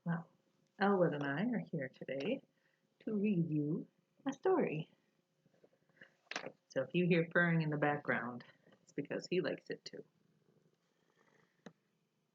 Well, Elwood and I are here today to read you a story. So if you hear purring in the background, it's because he likes it too.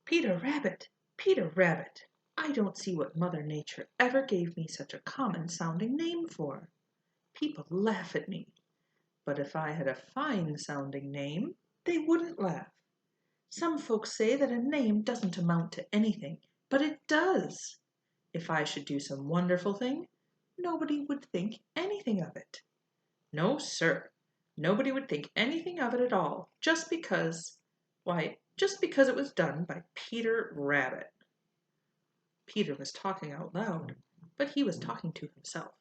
Peter Rabbit! Peter Rabbit! I don't see what Mother Nature ever gave me such a common-sounding name for. People laugh at me, but if I had a fine-sounding name, they wouldn't laugh. Some folks say that a name doesn't amount to anything, but it does. If I should do some wonderful thing, nobody would think anything of it. No, sir, nobody would think anything of it at all, just because it was done by Peter Rabbit. Peter was talking out loud, but he was talking to himself.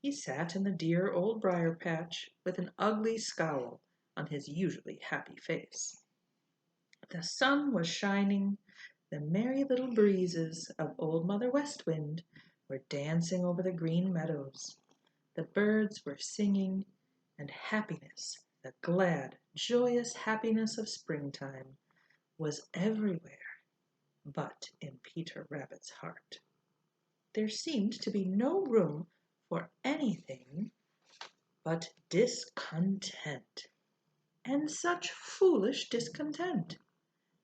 He sat in the dear old briar patch with an ugly scowl on his usually happy face. The sun was shining. The merry little breezes of Old Mother West Wind were dancing over the green meadows. The birds were singing, and happiness, the glad, joyous happiness of springtime, was everywhere but in Peter Rabbit's heart. There seemed to be no room for anything but discontent. And such foolish discontent!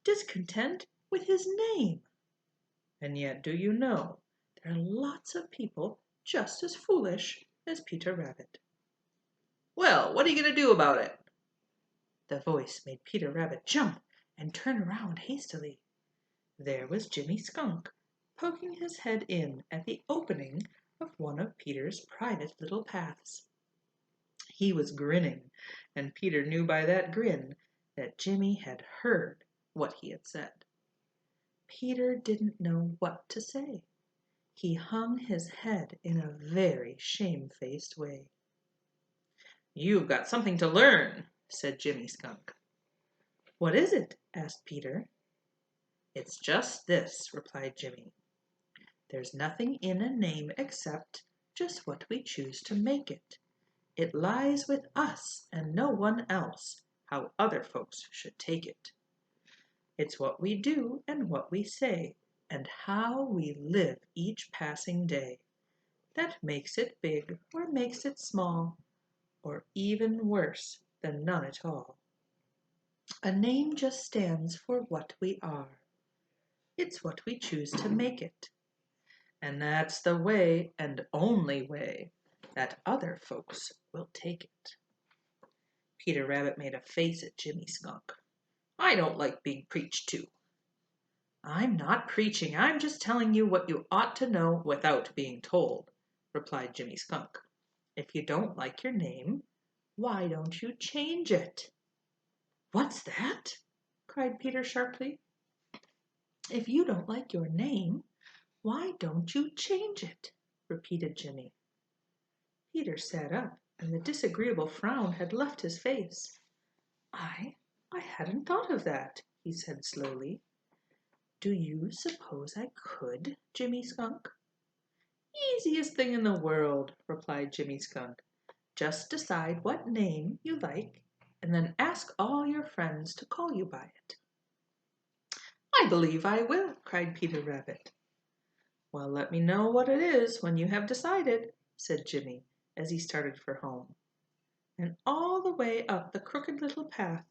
Discontent with his name! And yet, do you know, there are lots of people just as foolish as Peter Rabbit. Well, what are you going to do about it? The voice made Peter Rabbit jump and turn around hastily. There was Jimmy Skunk, poking his head in at the opening of one of Peter's private little paths. He was grinning, and Peter knew by that grin that Jimmy had heard what he had said. Peter didn't know what to say. He hung his head in a very shamefaced way. "You've got something to learn," said Jimmy Skunk. "What is it?" asked Peter. "It's just this," replied Jimmy. "There's nothing in a name except just what we choose to make it. It lies with us and no one else how other folks should take it. It's what we do and what we say and how we live each passing day that makes it big or makes it small, or even worse than none at all. A name just stands for what we are. It's what we choose to make it. And that's the way and only way that other folks will take it." Peter Rabbit made a face at Jimmy Skunk. "I don't like being preached to." "I'm not preaching. I'm just telling you what you ought to know without being told," replied Jimmy Skunk. "If you don't like your name, why don't you change it?" "What's that?" cried Peter sharply. "If you don't like your name, why don't you change it?" repeated Jimmy. Peter sat up, and the disagreeable frown had left his face. I hadn't thought of that," he said slowly. "Do you suppose I could, Jimmy Skunk?" "Easiest thing in the world," replied Jimmy Skunk. "Just decide what name you like, and then ask all your friends to call you by it." "I believe I will," cried Peter Rabbit. "Well, let me know what it is when you have decided," said Jimmy as he started for home. And all the way up the Crooked Little Path,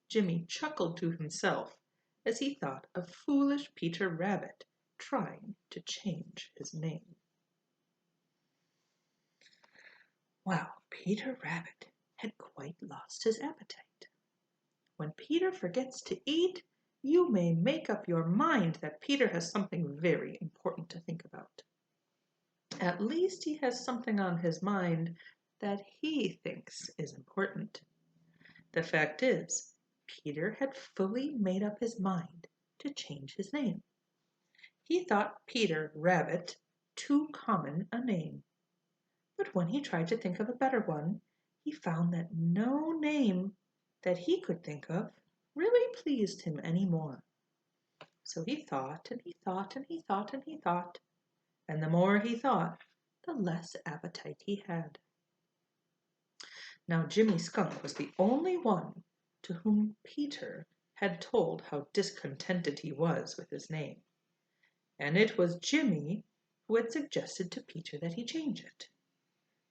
Jimmy chuckled to himself as he thought of foolish Peter Rabbit trying to change his name. Well, Peter Rabbit had quite lost his appetite. When Peter forgets to eat, you may make up your mind that Peter has something very important to think about. At least he has something on his mind that he thinks is important. The fact is, Peter had fully made up his mind to change his name. He thought Peter Rabbit too common a name. But when he tried to think of a better one, he found that no name that he could think of really pleased him any more. So he thought and he thought and he thought and he thought, and the more he thought, the less appetite he had. Now Jimmy Skunk was the only one to whom Peter had told how discontented he was with his name. and it was Jimmy who had suggested to Peter that he change it.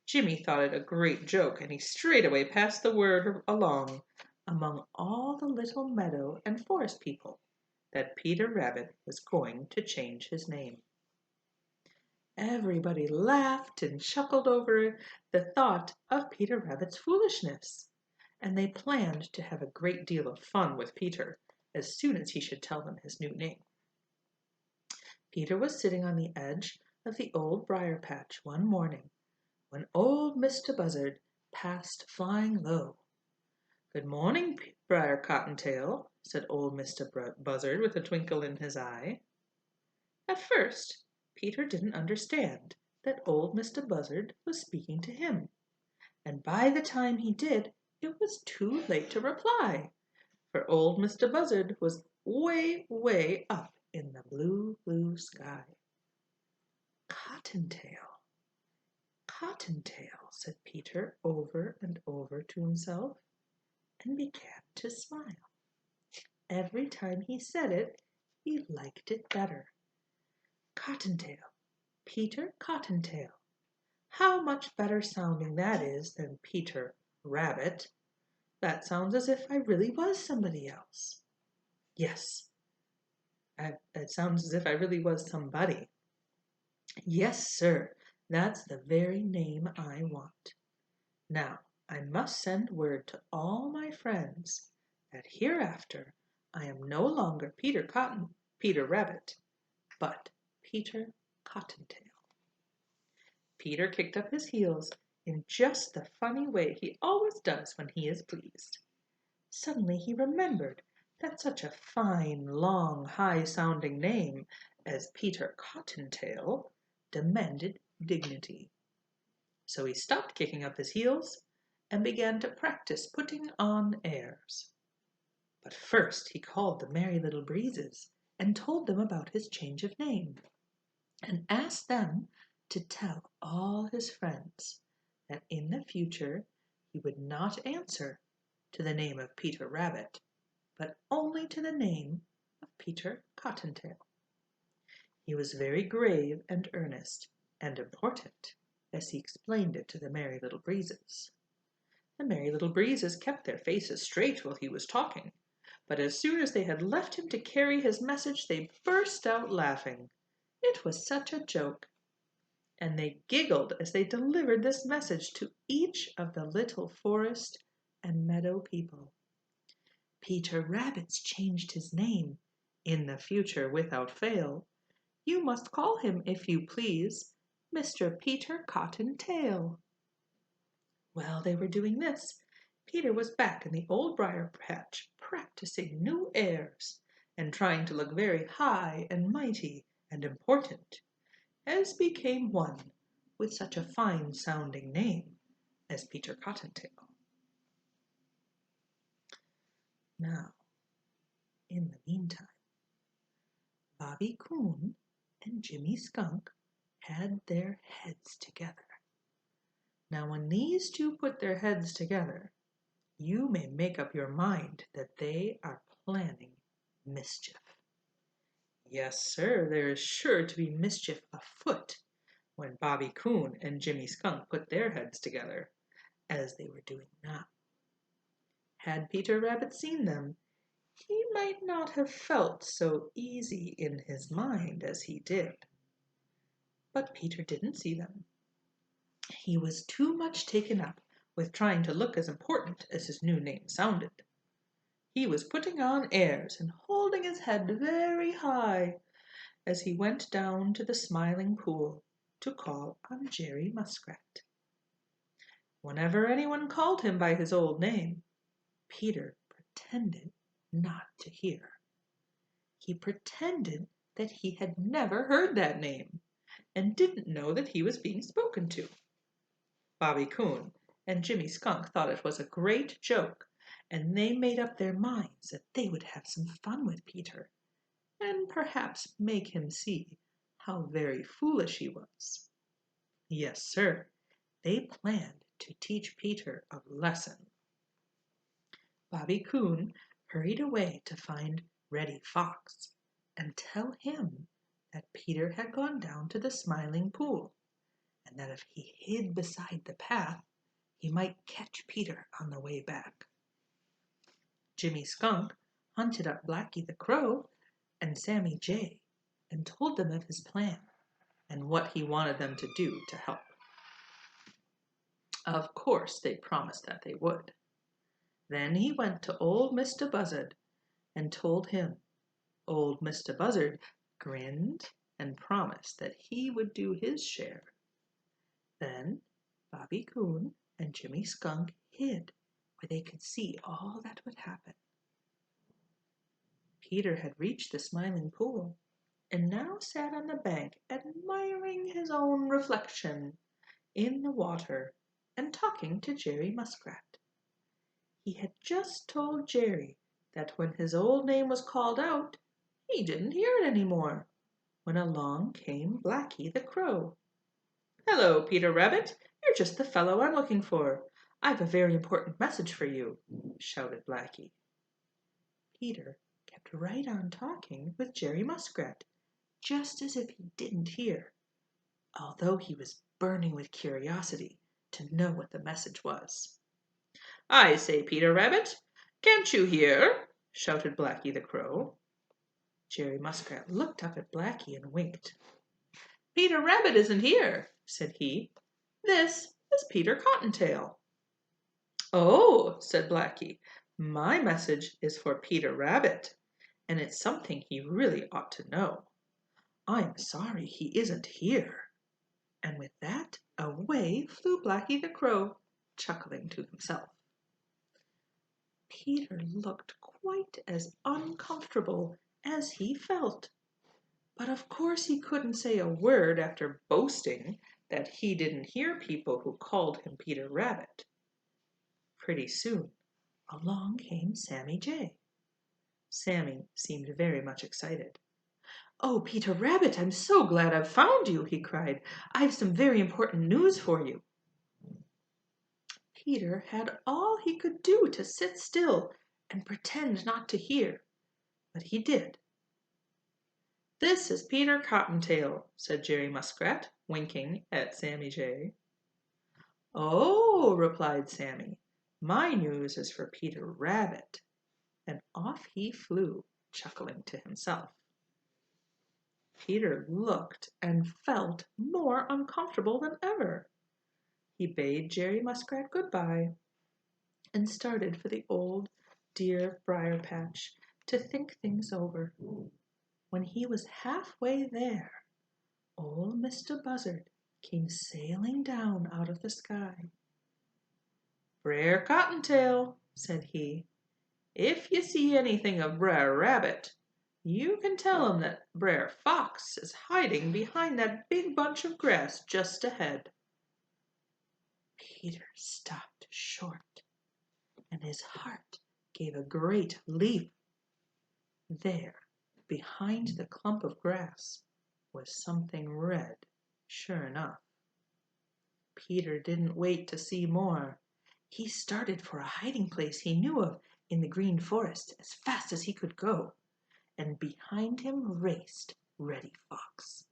Jimmy thought it a great joke, and he straightway passed the word along among all the little meadow and forest people that Peter Rabbit was going to change his name. Everybody laughed and chuckled over the thought of Peter Rabbit's foolishness, and they planned to have a great deal of fun with Peter as soon as he should tell them his new name. Peter was sitting on the edge of the old briar patch one morning when old Mr. Buzzard passed flying low. "Good morning, Briar Cottontail," said old Mr. Buzzard with a twinkle in his eye. At first, Peter didn't understand that old Mr. Buzzard was speaking to him, and by the time he did, it was too late to reply, for old Mr. Buzzard was way, way up in the blue, blue sky. "Cottontail, Cottontail," said Peter over and over to himself, and began to smile. Every time he said it, he liked it better. Cottontail, Peter Cottontail. How much better sounding that is than Peter Rabbit. That sounds as if I really was somebody else. Yes, it sounds as if I really was somebody. Yes, sir, that's the very name I want. Now, I must send word to all my friends that hereafter I am no longer Peter Rabbit, but Peter Cottontail." Peter kicked up his heels in just the funny way he always does when he is pleased. Suddenly he remembered that such a fine, long, high-sounding name as Peter Cottontail demanded dignity. So he stopped kicking up his heels and began to practice putting on airs. But first he called the Merry Little Breezes and told them about his change of name, and asked them to tell all his friends that in the future he would not answer to the name of Peter Rabbit, but only to the name of Peter Cottontail. He was very grave and earnest and important as he explained it to the Merry Little Breezes. The Merry Little Breezes kept their faces straight while he was talking, but as soon as they had left him to carry his message, they burst out laughing. It was such a joke, and they giggled as they delivered this message to each of the little forest and meadow people. "Peter Rabbit's changed his name. In the future, without fail, you must call him, if you please, Mr. Peter Cottontail." While they were doing this, Peter was back in the old briar patch practicing new airs and trying to look very high and mighty and important, as became one with such a fine-sounding name as Peter Cottontail. Now, in the meantime, Bobby Coon and Jimmy Skunk had their heads together. Now, when these two put their heads together, you may make up your mind that they are planning mischief. Yes, sir, there is sure to be mischief afoot when Bobby Coon and Jimmy Skunk put their heads together, as they were doing now. Had Peter Rabbit seen them, he might not have felt so easy in his mind as he did. But Peter didn't see them. He was too much taken up with trying to look as important as his new name sounded. He was putting on airs and holding his head very high as he went down to the Smiling Pool to call on Jerry Muskrat. Whenever anyone called him by his old name, Peter pretended not to hear. He pretended that he had never heard that name and didn't know that he was being spoken to. Bobby Coon and Jimmy Skunk thought it was a great joke, and they made up their minds that they would have some fun with Peter and perhaps make him see how very foolish he was. Yes, sir, they planned to teach Peter a lesson. Bobby Coon hurried away to find Reddy Fox and tell him that Peter had gone down to the Smiling Pool, and that if he hid beside the path, he might catch Peter on the way back. Jimmy Skunk hunted up Blacky the Crow and Sammy Jay and told them of his plan and what he wanted them to do to help. Of course, they promised that they would. Then he went to old Mr. Buzzard and told him. Old Mr. Buzzard grinned and promised that he would do his share. Then Bobby Coon and Jimmy Skunk hid where they could see all that would happen. Peter had reached the Smiling Pool and now sat on the bank admiring his own reflection in the water and talking to Jerry Muskrat. He had just told Jerry that when his old name was called out, he didn't hear it anymore, when along came Blacky the Crow. "Hello, Peter Rabbit. You're just the fellow I'm looking for. I've a very important message for you," shouted Blacky. Peter kept right on talking with Jerry Muskrat, just as if he didn't hear, although he was burning with curiosity to know what the message was. "I say, Peter Rabbit, can't you hear?" shouted Blacky the Crow. Jerry Muskrat looked up at Blacky and winked. "Peter Rabbit isn't here," said he. "This is Peter Cottontail." "Oh," said Blacky, "my message is for Peter Rabbit, and it's something he really ought to know. I'm sorry he isn't here." And with that, away flew Blacky the Crow, chuckling to himself. Peter looked quite as uncomfortable as he felt, but of course he couldn't say a word after boasting that he didn't hear people who called him Peter Rabbit. Pretty soon along came Sammy Jay. Sammy seemed very much excited. "Oh, Peter Rabbit, I'm so glad I've found you," he cried. "I've some very important news for you." Peter had all he could do to sit still and pretend not to hear, but he did. "This is Peter Cottontail," said Jerry Muskrat, winking at Sammy Jay. "Oh," replied Sammy, "my news is for Peter Rabbit." And off he flew, chuckling to himself. Peter looked and felt more uncomfortable than ever. He bade Jerry Muskrat goodbye and started for the old dear briar patch to think things over. When he was halfway there, old Mr. Buzzard came sailing down out of the sky. "Brer Cottontail," said he, "if you see anything of Brer Rabbit, you can tell him that Brer Fox is hiding behind that big bunch of grass just ahead." Peter stopped short, and his heart gave a great leap. There, behind the clump of grass, was something red, sure enough. Peter didn't wait to see more. He started for a hiding place he knew of in the Green Forest as fast as he could go, and behind him raced Reddy Fox.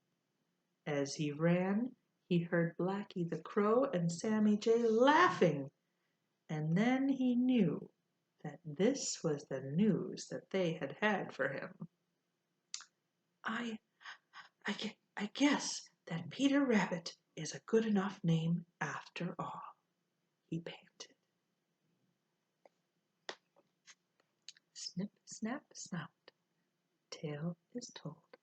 As he ran, he heard Blacky the Crow and Sammy Jay laughing, and then he knew that this was the news that they had had for him. I guess that Peter Rabbit is a good enough name after all," he panted. Snip, snap, snout, tale is told.